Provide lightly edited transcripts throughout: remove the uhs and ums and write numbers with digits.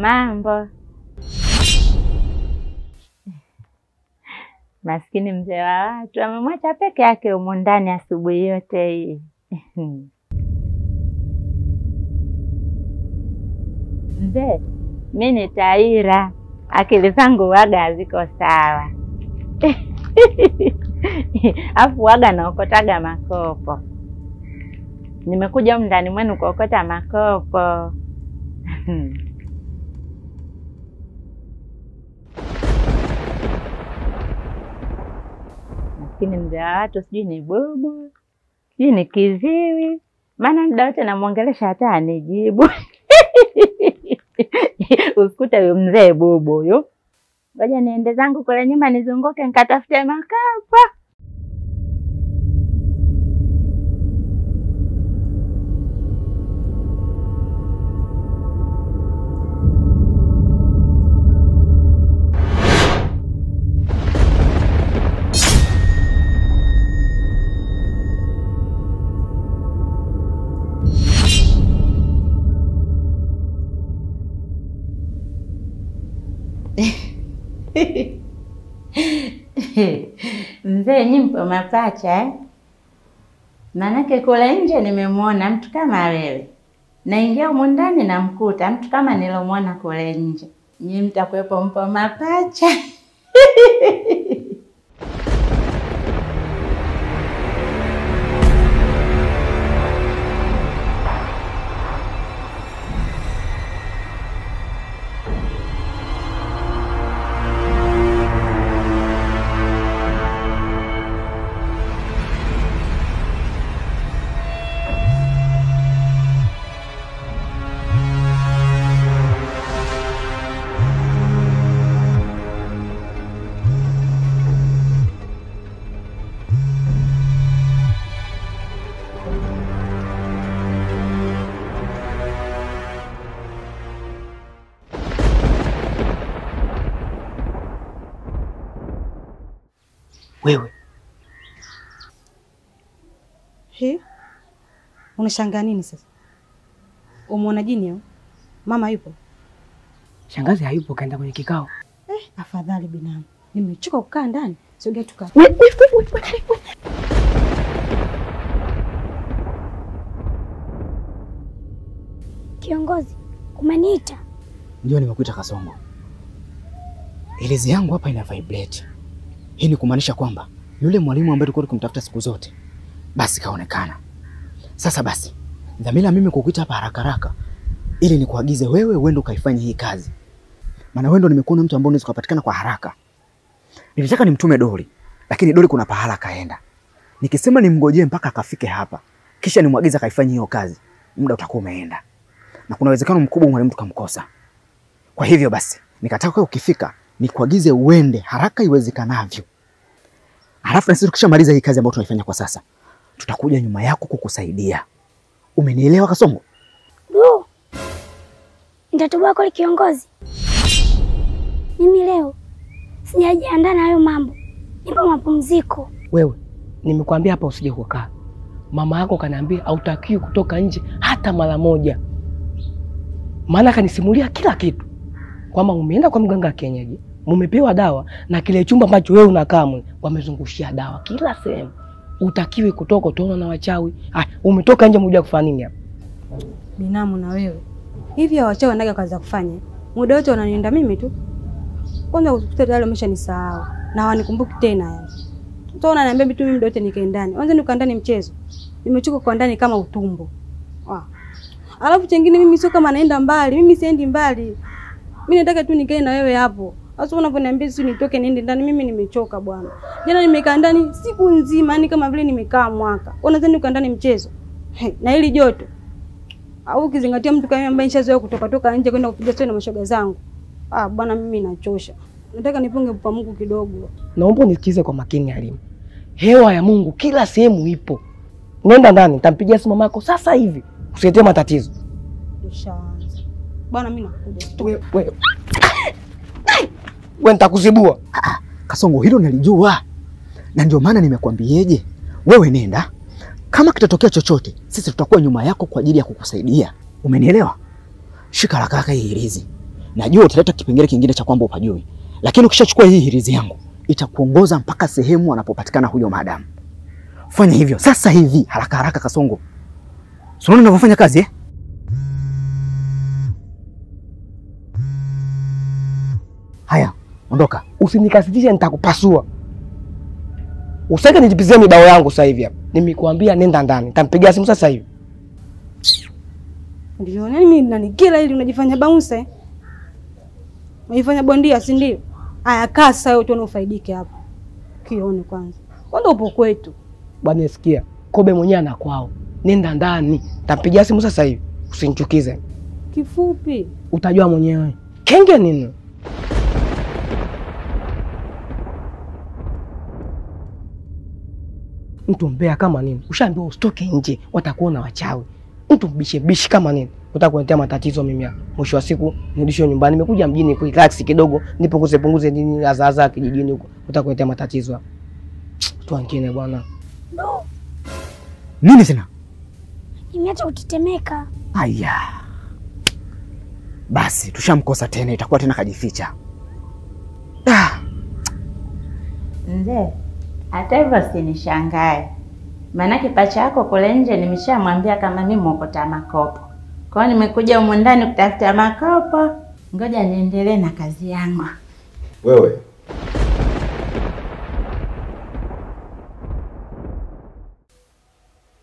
Mambo. Maskini mzee wa watu amemwacha peke yake humo ndani asubuhi yote hii. Mzee, mimi ni Taira. Akili zangu waga haziko sawa. Afu waga naokotaga makopo. Nimekuja humu ndani mwenu kuokota makopo. Lakini mzee wa watu sijui ni bubu, sijui ni kiziwi, maana muda wote namwongelesha hata anijibu. Usikute huyo mzee bubu huyo. Ngoja niende zangu kule nyuma nizunguke nikatafute makopo. Mzee nyimpo mapacha eh? Manake kule nje nimemwona mtu kama wewe. Naingia humu ndani namkuta mtu kama nilomwona kule nje. Nyinyi mtakuwepo mpo mapacha. Wewe. Unashangaa nini sasa? Umeona jini au? Mama yupo? Shangazi hayupo, kaenda kwenye kikao. Afadhali binamu. Nimechoka kukaa ndani. Sogea tukaa. Kiongozi, umeniita? Ndio nimekuita Kasongo. Elezi yangu hapa ina vibrate. Hii ni kumaanisha kwamba yule mwalimu ambaye tulikuwa tukimtafuta siku zote basi kaonekana. Sasa basi, dhamira mimi kukuita hapa haraka haraka ili nikuagize wewe uende ukaifanye hii kazi. Maana wewe ndo nimekuona mtu ambaye unaweza kupatikana kwa haraka. Nilitaka nimtume Doli, lakini Doli kuna pahala kaenda. Nikisema nimngojee mpaka akafike hapa, kisha nimwagiza kaifanye hiyo kazi, muda utakuwa umeenda. Na kuna uwezekano mkubwa mwalimu tukamkosa. Kwa hivyo basi, nikataka ukifika nikuagize uende haraka iwezekanavyo. Halafu na sisi tukishamaliza hii kazi ambayo tunaifanya kwa sasa, tutakuja nyuma yako kukusaidia. Umenielewa Kasongo? Nitatoboa kwa kiongozi. Mimi leo sijajiandaa na hayo mambo. Nipo mapumziko. Wewe, nimekuambia hapa usije kukaa. Mama yako kaniambia hautakiwi kutoka nje hata mara moja. Maana kanisimulia kila kitu. Kwamba umeenda kwa mganga kienyeji, mumepewa dawa na kile chumba ambacho wewe unakaa wamezungushia dawa kila sehemu. Utakiwi kutoka utaona na wachawi. Umetoka nje muda kufanya nini hapa? Binamu na wewe. Hivi wachawi wanaga kazi za kufanya. Muda wote wananienda mimi tu. Kwanza ukuta tayari umeshanisahau na wanikumbuki tena yani. Utaona ananiambia vitu mimi muda wote nikae ndani. Kwanza niko ndani mchezo. Nimechoka kwa ndani kama utumbo. Alafu chengine mimi sio kama naenda mbali. Mimi siendi mbali. Mimi nataka tu nikae na wewe hapo. Sasa unaponiambia sisi nitoke niende ndani, mimi nimechoka bwana. Jana nimekaa ndani siku nzima, yani kama vile nimekaa mwaka. Unadhani uko ndani mchezo? Na hili joto. Au ukizingatia mtu kama mimi ambaye nishazoea kutoka nje kwenda kupiga story na mashoga zangu. Bwana mimi nachosha. Nataka nipunge kwa Mungu kidogo. Naomba nisikize kwa makini Halima. Hewa ya Mungu kila sehemu ipo. Nenda ndani, nitampigia simu mama yako sasa hivi. Usiletee matatizo. Ushaanza. Bwana mimi nakuja. Wewe nitakuzibua. Kasongo, hilo nalijua. Na ndio maana nimekuambieje, wewe nenda. Kama kitatokea chochote, sisi tutakuwa nyuma yako kwa ajili ya kukusaidia. Umenielewa? Shika haraka hii ilizi. Najua utaleta kipengele kingine cha kwamba upajui. Lakini ukishachukua hii hirizi yangu, itakuongoza mpaka sehemu anapopatikana huyo madam. Fanya hivyo sasa hivi, haraka haraka Kasongo. Unaona ninavyofanya kazi eh? Haya, ondoka. Usinikasitishe nitakupasua. Usitake nijipizie mibao yangu sasa hivi hapa. Nimekuambia nenda ndani. Nitampigia simu sasa hivi. Ndio nani mimi nanikila ili unajifanya bounce? Unajifanya bondia, si ndio? Aya kaa sasa wewe tuone ufaidike hapa. Kione kwanza. Kwanza upo kwetu. Bwana sikia, Kobe mwenyewe anakwao. Nenda ndani. Nitampigia simu sasa hivi. Usinichukize. Kifupi. Utajua mwenyewe. Kenge nini? Mtu mbea kama nini? Ushaambiwa usitoke nje, watakuona wachawi. Mtu bishi kama nini? Utakuletea matatizo mimi hapa. Mwisho wa siku nirudishwe nyumbani. Nimekuja mjini ku relax kidogo, nipunguze nini azaza kijijini huko. Utakuletea matatizo hapa. Tu wengine bwana. Nini tena? Nimeacha kutetemeka. Aya. Basi tushamkosa tena, itakuwa tena kajificha. Mzee, hata hivyo sinishangae. Maana pacha yako kule nje nimeshamwambia kama mimi mwokota makopo. Kwa hiyo nimekuja humu ndani kutafuta makopo. Ngoja niendelee na kazi yangu. Wewe.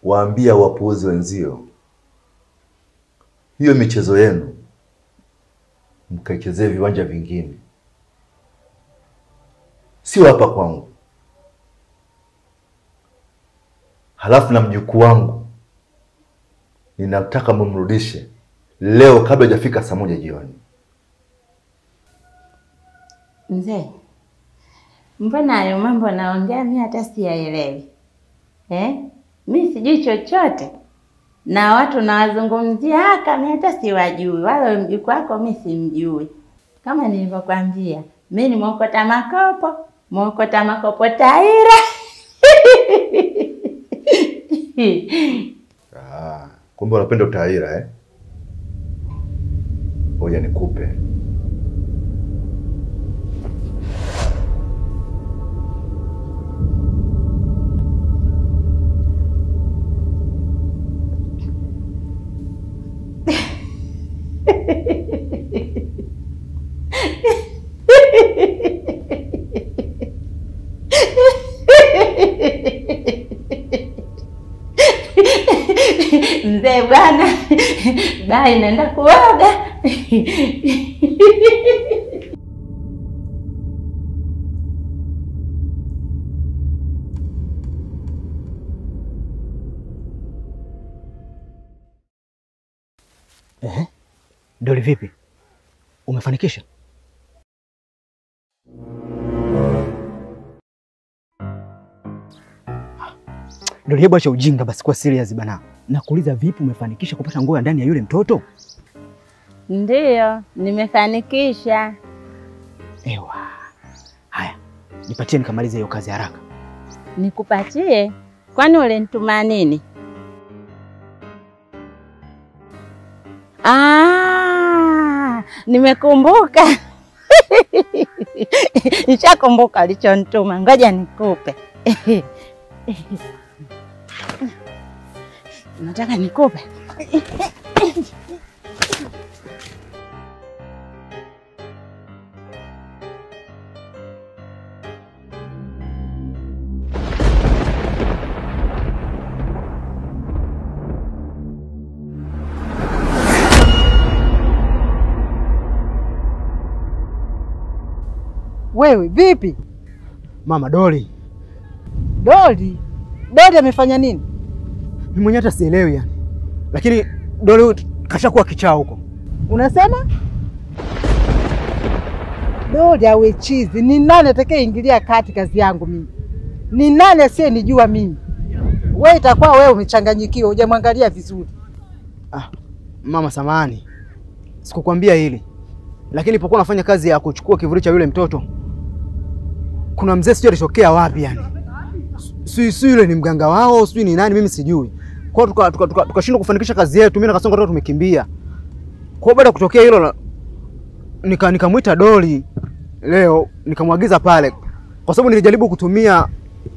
Waambia wapuuzi wenzio, hiyo michezo yenu mkaichezee viwanja vingine, sio hapa kwangu. Halafu na mjukuu wangu ninataka mumrudishe leo kabla hajafika saa 1 jioni. Mzee, mbona hayo mambo naongea mimi hata siyaelewi? Mimi sijui chochote. Na watu nawazungumzia haka mimi hata siwajui. Wala mjukuu wako mimi simjui. Kama nilivyokuambia, mimi ni mwokota makopo taira. Kumbe unapenda utaira eh? Ngoja nikupe. Mzee bwana, bai naenda kuoga. Doli vipi? Umefanikisha? Doli hebu acha ujinga basi, kwa serious bana. Nakuuliza vipi umefanikisha kupata nguo ndani ya yule mtoto? Ndiyo, nimefanikisha. Ewa. Haya, nipatie nikamalize hiyo kazi haraka. Nikupatie? Kwani ulenituma nini? Nimekumbuka. Nishakumbuka alichonituma. Ngoja nikupe. Nataka nikupe. Wewe vipi? Mama Doli. Doli? Doli amefanya nini? Mimi mwenyewe hata sielewi yani. Lakini Doli kashakuwa kichaa huko. Unasema? Doli awe chizi. Ni nani atakayeingilia kati kazi yangu mimi? Ni nani asiyenijua mimi? Wewe itakuwa wewe umechanganyikiwa, hujamwangalia vizuri. Mama samahani. Sikukwambia hili. Lakini nilipokuwa nafanya kazi ya kuchukua kivuli cha yule mtoto, kuna mzee sio alitokea wapi yani. Si yule ni mganga wao, sio ni nani mimi sijui. Kwa hiyo tukashindwa kufanikisha kazi yetu, mimi na Kasongo tumekimbia. Kwa baada ya kutokea hilo nikamwita Doli leo, nikamwagiza pale, kwa sababu nilijaribu kutumia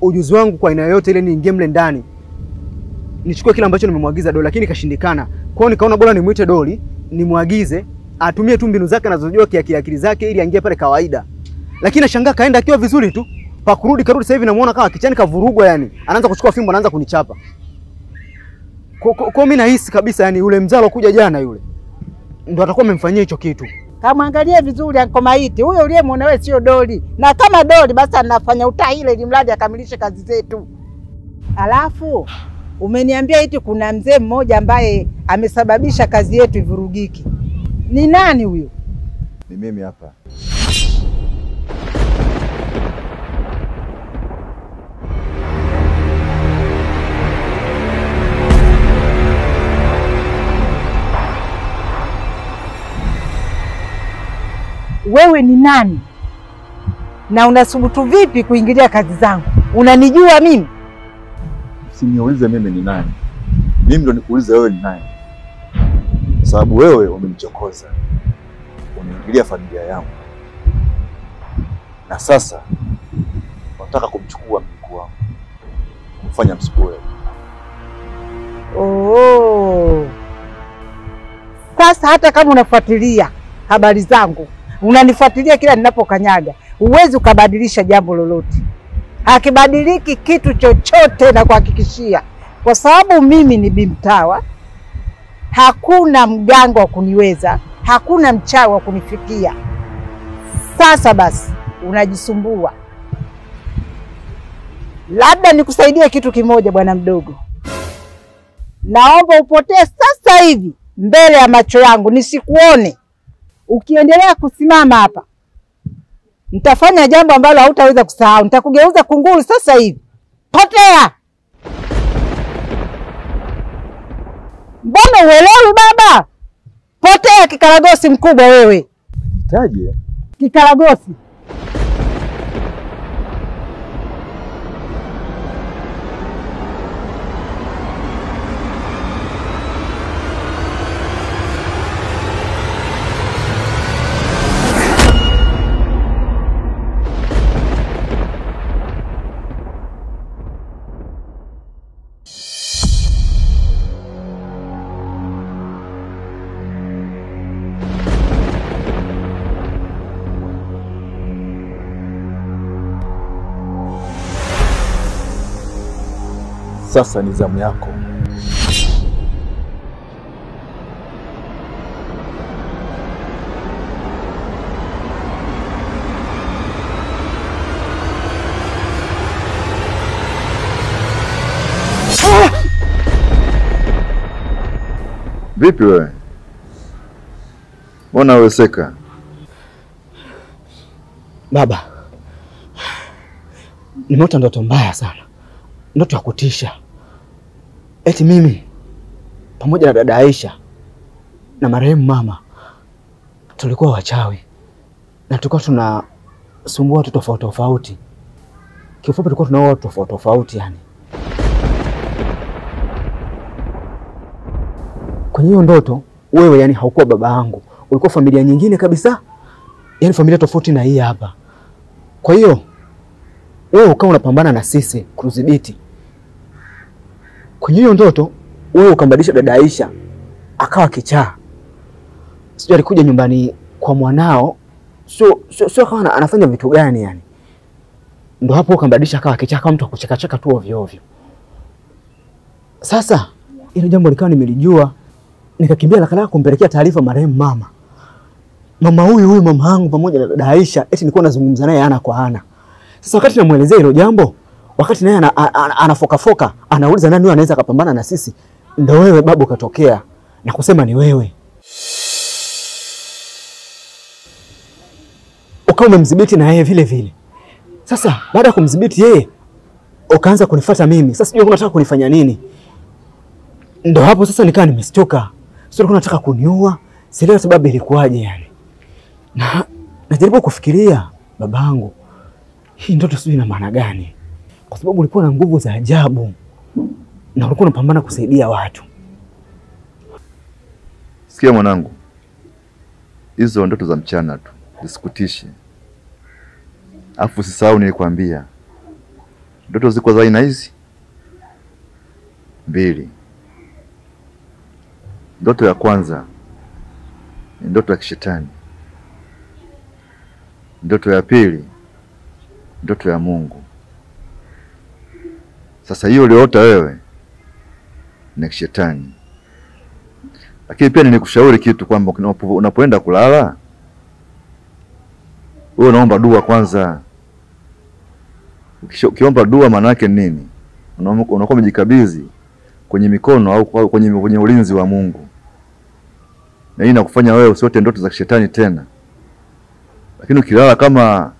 ujuzi wangu kwa aina yoyote ile niingie mle ndani nichukue kile ambacho nimemwagiza Doli, lakini kashindikana. Kwa hiyo nikaona bora nimwite Doli, nimwagize atumie tu mbinu zake anazojua kiakili zake ili aingie pale kawaida. Lakini nashangaa kaenda akiwa vizuri tu. Pa kurudi karudi sasa hivi namuona kama kichani kavurugwa yani. Anaanza kuchukua fimbo anaanza kunichapa. Kwa mimi nahisi kabisa yani yule mzalo kuja jana yule ndo atakuwa amemfanyia hicho kitu. Kama angalia vizuri Anko Maiti, huyo uliyemwona wewe sio Doli. Na kama Doli basi anafanya utahile ili mradi akamilishe kazi zetu. Alafu umeniambia eti kuna mzee mmoja ambaye amesababisha kazi yetu ivurugiki. Ni nani huyo? Ni mimi hapa. Wewe ni nani? Na unasubutu vipi kuingilia kazi zangu? Unanijua mimi? Usiniulize mimi ni nani. Mimi ndo nikuulize wewe ni nani. Kwa sababu wewe umenichokoza. Unaingilia familia yangu. Na sasa unataka kumchukua mjukuu wangu. Kumfanya msukule. Oh. Sasa hata kama unafuatilia habari zangu, unanifuatilia kila ninapokanyaga, huwezi ukabadilisha jambo lolote. Hakibadiliki kitu chochote na kuhakikishia. Kwa sababu mimi ni Bimtawa, hakuna mganga wa kuniweza, hakuna mchawi wa kunifikia. Sasa basi unajisumbua. Labda nikusaidie kitu kimoja bwana mdogo. Naomba upotee sasa hivi mbele ya macho yangu nisikuone. Ukiendelea kusimama hapa, nitafanya jambo ambalo hautaweza kusahau. Nitakugeuza kunguru sasa hivi. Potea! Mbona uelewi baba? Potea kikaragosi mkubwa wewe. Unajitaje? Kikaragosi. Sasa ni zamu yako. Vipi wewe? Mbona weseka? Baba, nimeota ndoto mbaya sana. Ndoto ya kutisha. Eti mimi pamoja na dada Aisha na marehemu mama tulikuwa wachawi na tulikuwa tunasumbua watu tofauti tofauti. Kifupi tulikuwa tunaoa watu tofauti tofauti yani. Kwenye hiyo ndoto wewe yani haukuwa baba yangu, ulikuwa familia nyingine kabisa. Yani familia tofauti na hii hapa. Kwa hiyo wewe ukawa unapambana na sisi kudhibiti. Kwenye hiyo ndoto wewe ukambadilisha dada Aisha akawa kichaa. Sio alikuja nyumbani kwa mwanao, sio kama anafanya vitu gani yani. Ndio hapo ukambadilisha akawa kichaa kama mtu akucheka cheka tu ovyo ovyo. Sasa ile jambo likawa nimelijua, nikakimbia nakala kumpelekea taarifa marehemu mama. Mama huyu mama yangu pamoja na dada Aisha eti nilikuwa nazungumza naye ana kwa ana. Sasa wakati namuelezea hilo jambo, wakati naye anafoka anauliza nani anaweza kupambana na sisi, ndio wewe babu katokea na kusema ni wewe. Ukawa umemdhibiti na yeye vile vile. Sasa baada ya kumdhibiti yeye ukaanza kunifuata mimi. Sasa sijui unataka kunifanya nini? Ndio hapo sasa nikaa nimestoka. Sio unataka kuniua, sielewi sababu ilikuwaje yani. Na najaribu kufikiria babangu, hii ndoto sijui ina maana gani? Kwa sababu ulikuwa na nguvu za ajabu na ulikuwa unapambana kusaidia watu. Sikia mwanangu. hizo ndoto za mchana tu, zisikutishe. Afu usisahau nilikwambia ndoto ziko za aina hizi 2. Ndoto ya kwanza ni ndoto ya kishetani. Ndoto ya pili ndoto ya Mungu. Sasa hiyo uliota wewe ni kishetani. Lakini pia nilikushauri kitu kwamba unapoenda kulala wewe unaomba dua kwanza. Ukiomba dua maana yake nini? Unakuwa umejikabidhi kwenye mikono au kwenye ulinzi wa Mungu. Na hii inakufanya wewe usiote ndoto za kishetani tena. Lakini ukilala kama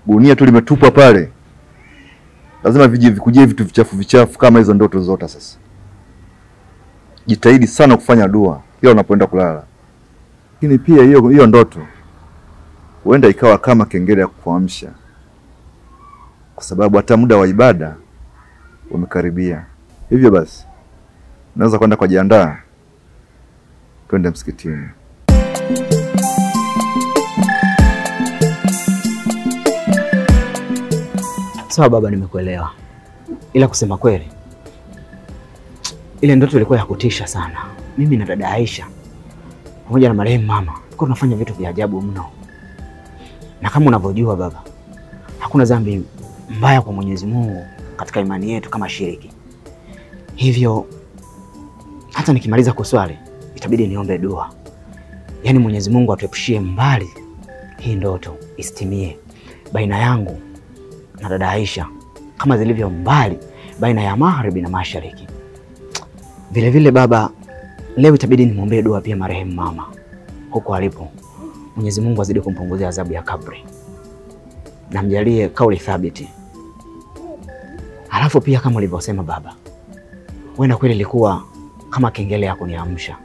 gunia tu limetupwa pale, lazima vikuje vitu vichafu kama hizo ndoto zote. Sasa jitahidi sana kufanya dua kila unapoenda kulala. Lakini pia hiyo ndoto huenda ikawa kama kengele ya kukuamsha, kwa sababu hata muda wa ibada umekaribia. Hivyo basi unaweza kwenda kujiandaa twende msikitini. Sawa baba, nimekuelewa. Ila kusema kweli, ile ndoto ilikuwa ya kutisha sana. Mimi na dada Aisha pamoja na marehemu mama tulikuwa tunafanya vitu vya ajabu mno. Na kama unavyojua baba, hakuna dhambi mbaya kwa Mwenyezi Mungu katika imani yetu kama shiriki. Hivyo hata nikimaliza kuswali itabidi niombe dua. Yaani Mwenyezi Mungu atuepushie mbali hii ndoto isitimie baina yangu na dada Aisha kama zilivyo mbali baina ya magharibi na mashariki. Vile vile baba, leo itabidi nimwombee dua pia marehemu mama huko alipo. Mwenyezi Mungu azidi kumpunguzia adhabu ya kabri na mjalie kauli thabiti. Halafu pia kama ulivyosema baba, wewe kweli ilikuwa kama kengele ya kuniamsha.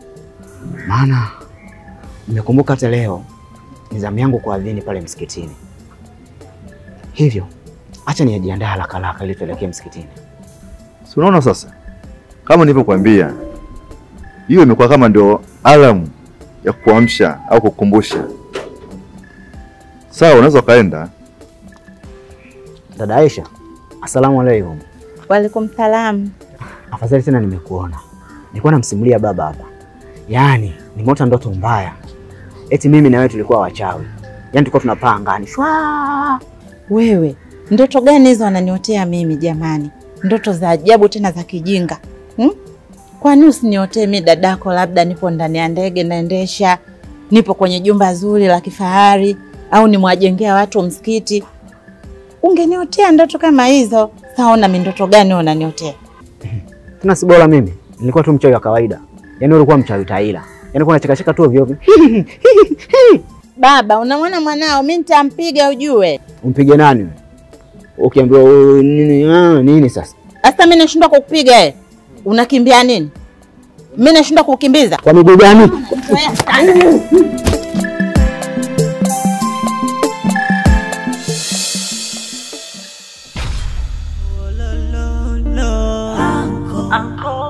Maana nimekumbuka hata leo ni zamu yangu kuadhini pale msikitini. Hivyo acha nijiandae haraka ili tuelekee msikitini. Si unaona sasa? Kama nilivyokuambia, hiyo imekuwa kama ndio alamu ya kuamsha au kukumbusha. Sawa, unaweza kaenda. Dada Aisha, asalamu alaykum. Wa alaykum salam. Afadhali tena nimekuona. Nilikuwa namsimulia baba hapa. Yaani nimeota ndoto mbaya. Eti mimi na wewe tulikuwa wachawi. Yaani tulikuwa tunapaa angani. Shwa! Wewe, ndoto gani hizo ananiotea mimi jamani? Ndoto za ajabu tena za kijinga. Kwani usiniotee mimi dadako, labda nipo ndani ya ndege naendesha, nipo kwenye jumba zuri la kifahari, au nimwajengea watu msikiti. Ungeniotea ndoto kama hizo. Saona mimi ndoto gani unaniotea? Tuna si bora mimi. Nilikuwa tu mchawi wa kawaida. Yaani ulikuwa mchawi taila. Yaani kwa nacheka tu ovyo ovyo. Baba, unamwona mwanao, mimi nitampiga ujue. Umpige nani wewe? Ukiambiwa nini sasa? Sasa mimi nashindwa kukupiga unakimbia nini? Mimi nashindwa kukimbiza. Kwa miguu gani? Uncle.